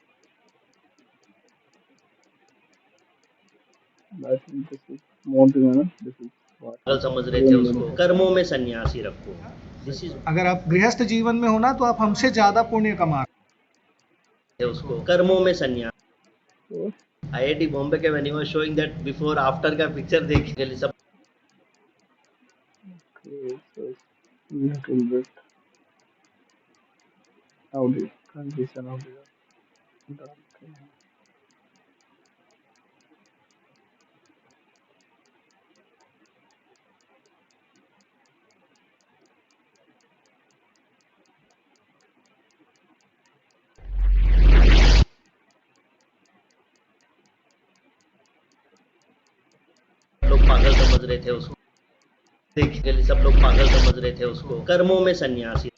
I think this is more than this is what पागल समझ रहे थे उसको, कर्मों में सन्यासी रखो। दिस इज अगर आप गृहस्थ जीवन में हो ना तो आप हमसे ज्यादा पुण्य कमा रहे उसको, कर्मों में सन्यासी। So, आईआईटी बॉम्बे के when he was showing that before after का पिक्चर देख के लिए सब okay, so it's little bit audio transition audio डालते हैं। लोग पागल समझ रहे थे उसको, देख के लिए सब लोग पागल समझ रहे थे उसको, कर्मों में सन्यासी।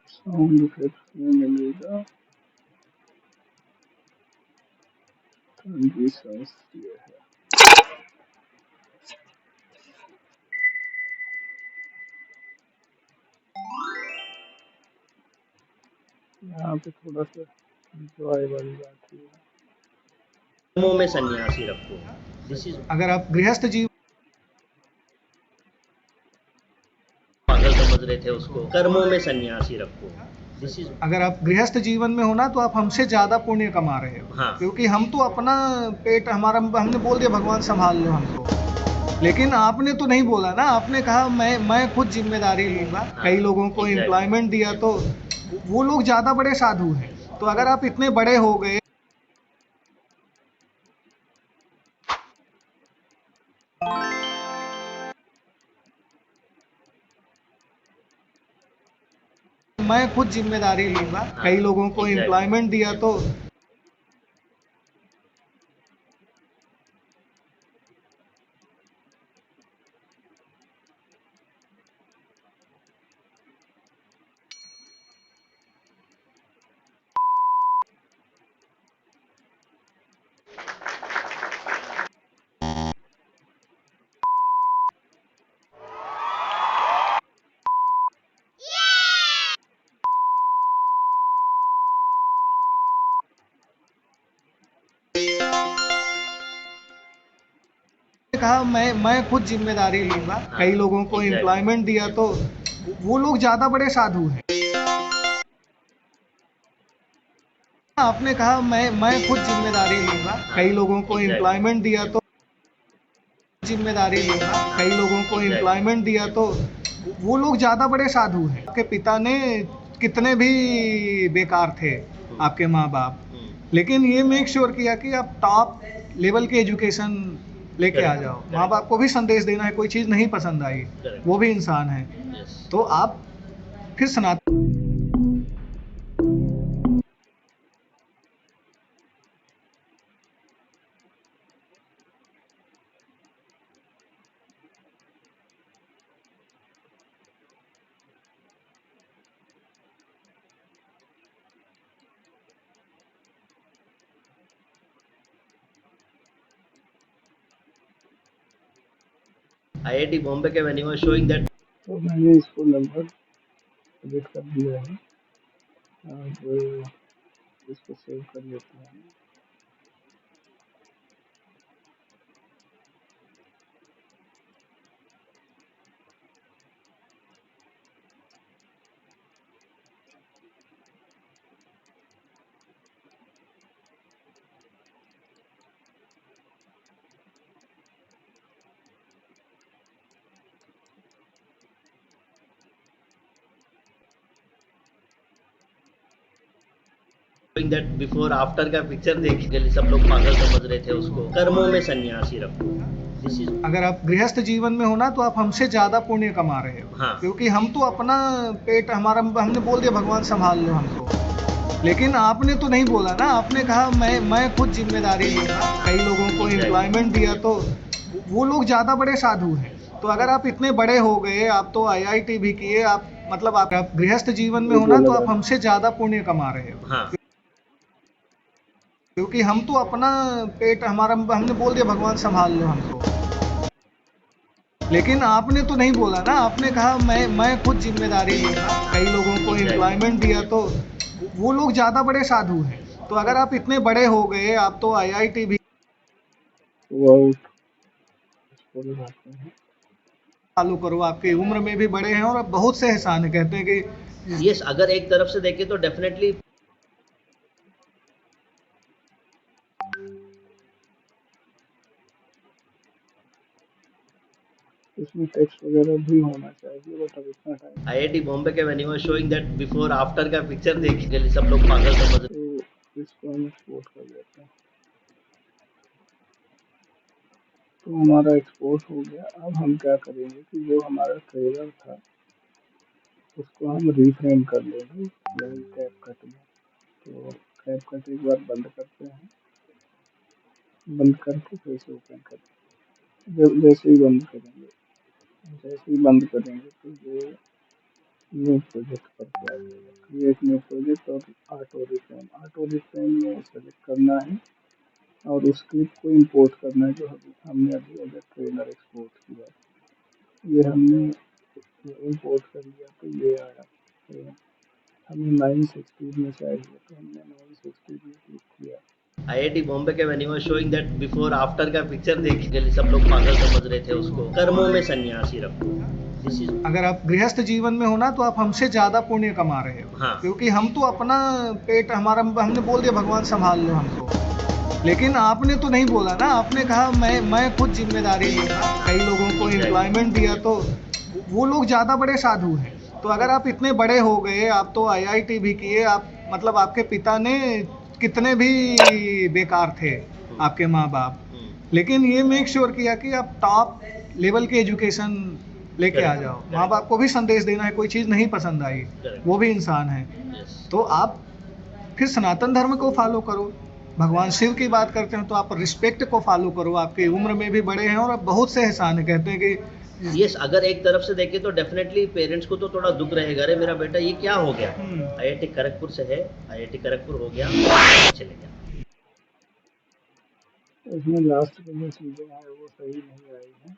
साउंड इफेक्ट में मिलेगा ट्रांजिशंस ये है। यहाँ पे थोड़ा सा enjoy वाली बात है। कर्मों में सन्यासी रखो। दिस इज अगर आप गृहस्थ जीवन पागल समझ रहे थे उसको, कर्मों में सन्यासी रखो। दिस इज अगर आप गृहस्थ जीवन में हो ना तो आप हमसे ज्यादा पुण्य कमा रहे हो। हाँ। क्योंकि हम तो अपना पेट हमारा हमने बोल दिया भगवान संभाल लो हमको, लेकिन आपने तो नहीं बोला ना, आपने कहा मैं खुद जिम्मेदारी लूंगा। कई लोगों को exactly. एम्प्लॉयमेंट दिया तो वो लोग ज्यादा बड़े साधु हैं। तो अगर आप इतने बड़े हो गए, मैं खुद जिम्मेदारी लूंगा। कई लोगों को exactly. एम्प्लॉयमेंट दिया तो कहा मैं खुद जिम्मेदारी लूंगा। कई लोगों को exactly. एम्प्लॉयमेंट दिया तो वो लोग ज्यादा बड़े साधु हैं। आपने कहा मैं खुद जिम्मेदारी लूंगा। कई लोगों को exactly. एम्प्लॉयमेंट दिया तो जिम्मेदारी लूंगा। कई लोगों को exactly. एम्प्लॉयमेंट दिया तो वो लोग ज्यादा बड़े साधु हैं। आपके पिता ने कितने भी बेकार थे, आपके माँ बाप, लेकिन ये मेक श्योर किया कि आप टॉप लेवल की एजुकेशन लेके आ जाओ। माँ बाप को भी संदेश देना है, कोई चीज़ नहीं पसंद आई, वो भी इंसान है। तो आप फिर सनातन IIT बॉम्बे के when he was showing that तो मैंने इसको लगभग एडिट कर दिया है। अब इसको सेव कर लेते हैं। showing that before after का पिक्चर देख के सब लोग पागल समझ रहे थे उसको। कर्मों में सन्यासी रखो। This is अगर आप गृहस्थ जीवन में हो ना तो आप हमसे ज्यादा पुण्य कमा रहे हो। हाँ। क्योंकि हम तो अपना पेट हमारा हमने बोल दिया भगवान संभाल लो हमको, लेकिन आपने तो नहीं बोला ना, आपने कहा मैं खुद जिम्मेदारी लूंगा। कई लोगों को एम्प्लॉयमेंट दिया तो वो लोग ज्यादा बड़े साधु हैं। तो अगर आप इतने बड़े हो गए, आप तो IIT भी किए, आप मतलब आप गृहस्थ जीवन में हो ना तो आप हमसे ज्यादा पुण्य कमा रहे हो। हाँ। क्योंकि हम तो अपना पेट हमारा हमने बोल दिया भगवान संभाल लो हमको, लेकिन आपने तो नहीं बोला ना, आपने कहा मैं खुद जिम्मेदारी लूंगा। कई लोगों को एम्प्लॉयमेंट दिया तो वो लोग ज्यादा बड़े साधु हैं। तो अगर आप इतने बड़े हो गए, आप तो IIT भी आउट इसको लगाते हैं। चालू करो, आपकी उम्र में भी बड़े हैं और अब बहुत से एहसान है। कहते हैं कि यस, अगर एक तरफ से देखें तो डेफिनेटली इसमें टेक्स्ट वगैरह भी होना चाहिए, बट अब इतना टाइम IIT बॉम्बे के when he was showing that before after का पिक्चर देख के सब लोग पागल समझ रहे। तो इसको हम एक्सपोर्ट कर देते हैं। तो हमारा एक्सपोर्ट हो गया। अब हम क्या करेंगे कि जो हमारा ट्रेलर था उसको हम रीफ्रेम कर लेंगे यही कैपकट में। तो कैपकट एक बार बंद करते हैं, बंद करके फिर से ओपन करते हैं। जैसे ही बंद करेंगे तो ये न्यू प्रोजेक्ट पर आ जाएगा। क्रिएट न्यू प्रोजेक्ट और ऑटो रिफ्रेम में सेलेक्ट करना है और उस क्लिप को इंपोर्ट करना है जो हमने अभी एज ट्रेलर एक्सपोर्ट किया। ये हमने इंपोर्ट कर लिया तो ये आया। तो हमें 916 में चाहिए तो हमने 916 में क्लिक किया। IIT बॉम्बे के when he was showing that before after का पिक्चर देख के सब लोग पागल समझ रहे थे उसको। कर्मों में सन्यासी रखो। This is अगर आप गृहस्थ जीवन में हो ना तो आप हमसे ज्यादा पुण्य कमा रहे हो। हाँ। क्योंकि हम तो अपना पेट हमारा हमने बोल दिया भगवान संभाल लो हमको, लेकिन आपने तो नहीं बोला ना, आपने कहा मैं खुद जिम्मेदारी लूंगा। कई लोगों को एम्प्लॉयमेंट दिया तो वो लोग ज्यादा बड़े साधु हैं। तो अगर आप इतने बड़े हो गए, आप तो IIT भी किए, आप मतलब आपके पिता ने कितने भी बेकार थे, आपके माँ बाप, लेकिन ये मेक श्योर किया कि आप टॉप लेवल की एजुकेशन लेके आ जाओ। माँ बाप को भी संदेश देना है, कोई चीज़ नहीं पसंद आई, वो भी इंसान है। तो आप फिर सनातन धर्म को फॉलो करो। भगवान शिव की बात करते हैं तो आप रिस्पेक्ट को फॉलो करो। आपकी उम्र में भी बड़े हैं और अब बहुत से एहसान है। कहते हैं कि यस, अगर एक तरफ से देखें तो डेफिनेटली पेरेंट्स को तो थोड़ा दुख रहेगा, अरे मेरा बेटा ये क्या हो गया। IIT खड़गपुर से है, IIT खड़गपुर हो गया, चले गया। इसमें लास्ट में जो चीज़ें हैं वो सही नहीं आई हैं।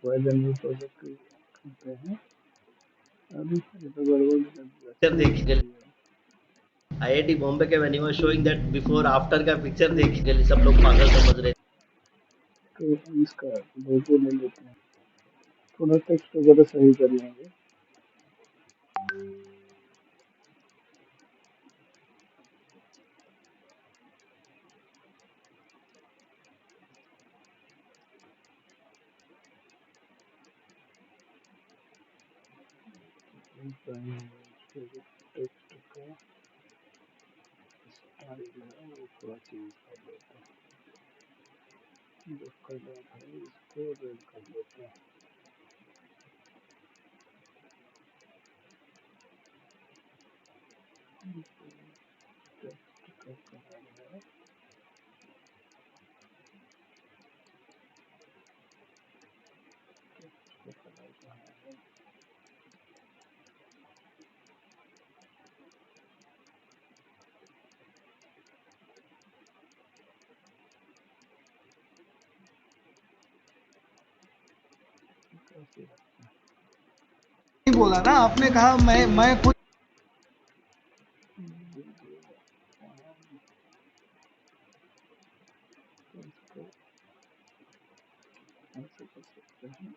वह न्यू प्रोजेक्ट करते हैं। अभी ये तो गड़बड़ कर दिया। पिक्चर देख के IIT बॉम्बे के when he was showing that before after का पिक्चर देख के सब लोग पागल समझ रहे। तो इसका लोगो ले लेते हैं, थोड़ा टेक्स्ट वगैरह सही कर लेंगे। टेक्स्ट का स्टाइल है वो थोड़ा चेंज कर लेते हैं। जो कलर है इसको रेड कर लेते हैं। टेक्स्ट का कलर है टेक्स्ट का कलर कहाँ है। ऐसे रखते हैं। नहीं बोला ना आपने, कहा मैं खुद वीडियो इसको ऐसे कर सकते हैं।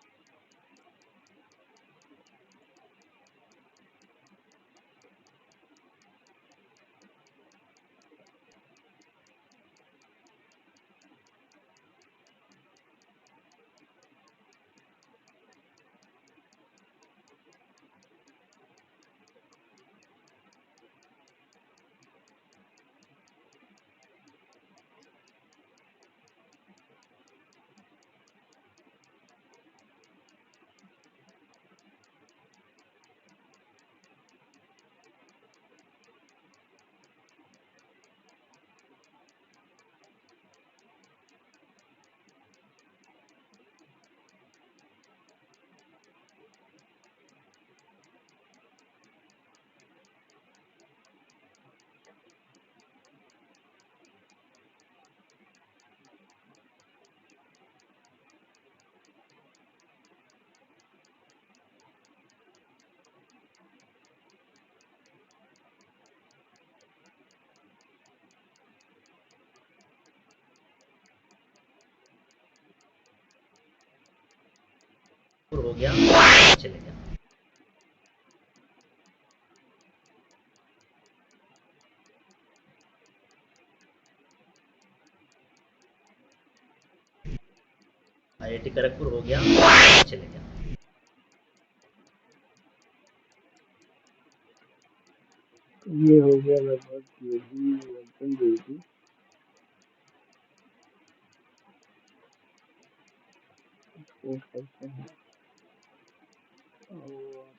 हो गया, चलेगा। IIT खड़गपुर हो गया, चलेगा। ये हो गया लगभग यही वेलकम देगी। एक्सपोर्ट करते हैं और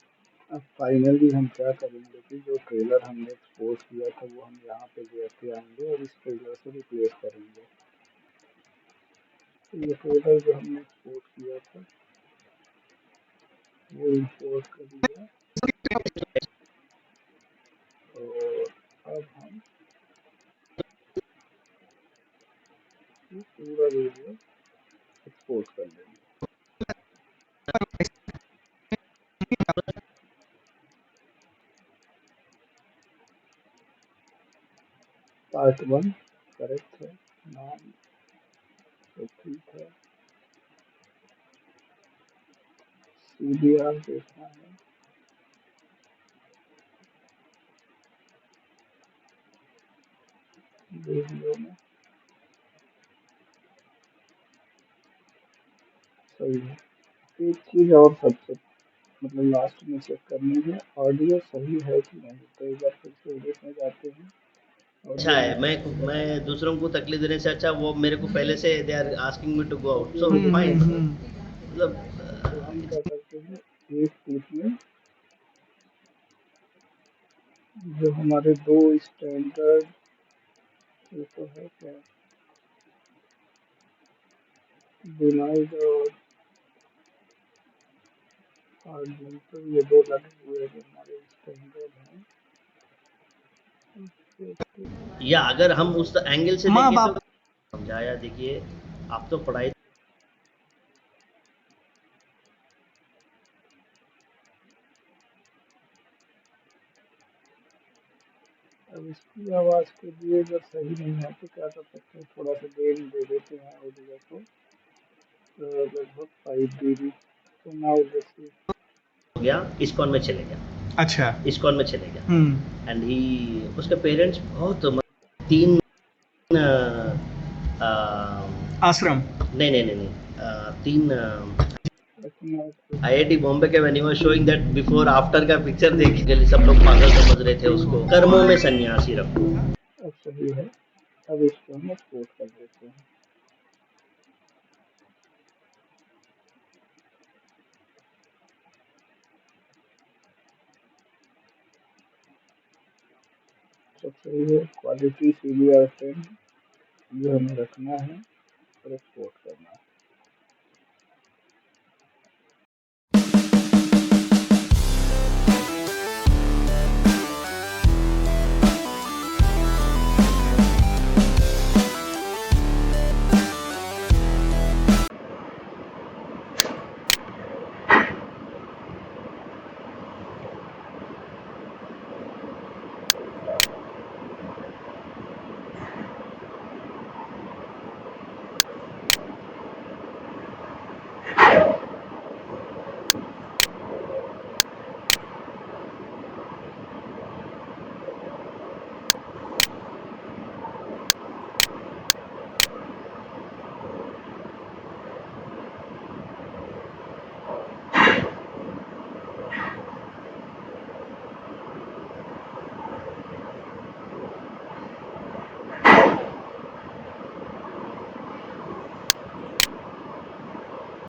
अब फाइनली हम क्या करेंगे कि जो ट्रेलर हमने एक्सपोर्ट किया था वो हम यहाँ पे लेके आएंगे और इस ट्रेलर से रिप्लेस करेंगे। तो ये ट्रेलर जो हमने एक्सपोर्ट किया था वो इंपोर्ट कर लिया और अब हम ये पूरा वीडियो एक्सपोर्ट कर लेंगे। पार्ट 1 करेक्ट है, नाम तो ठीक है, CBR देखना है, वीडियो में सही है। एक चीज़ और सबसे मतलब लास्ट में चेक करनी है ऑडियो सही है कि नहीं, तो एक बार फिर से देखने जाते हैं। अच्छा ऑडियो है, हम चेक कर मैं लेते हैं। दूसरों को तकलीफ देने से अच्छा वो मेरे को पहले से they are asking me to go out, audio so में फाइन। देखना है मतलब तो हम क्या करते हैं, एक क्लिप में जो हमारे दो स्टैंडर्ड, ये तो है क्या, डिनाइड और आर्गुमेंटल, ये दो लगे हुए जो हमारे स्टैंडर्ड हैं। या अगर हम उस एंगल से माँ देखें तो बाप समझाया, देखिए आप तो पढ़ाई अब इसकी आवाज़ के लिए अगर सही नहीं है तो क्या कर सकते हैं, थोड़ा सा गेन दे देते हैं ऑडियो को, लगभग 5 dB। तो नाउ लेट्स सी। हो गया, इस्कॉन में चले गया, अच्छा इस्कॉन में चले गया। हम्म एंड ही उसके पेरेंट्स बहुत 3 आश्रम नहीं नहीं नहीं नहीं 3 लेकिन IIT बॉम्बे के when he was showing that before after का पिक्चर देख के सब लोग पागल समझ रहे थे उसको। कर्मों में सन्यासी रखो। अब सही है, अब इसको हम एक्सपोर्ट कर देते हैं। सब सही है, क्वालिटी CBR10 ये हमें रखना है और एक्सपोर्ट करना है।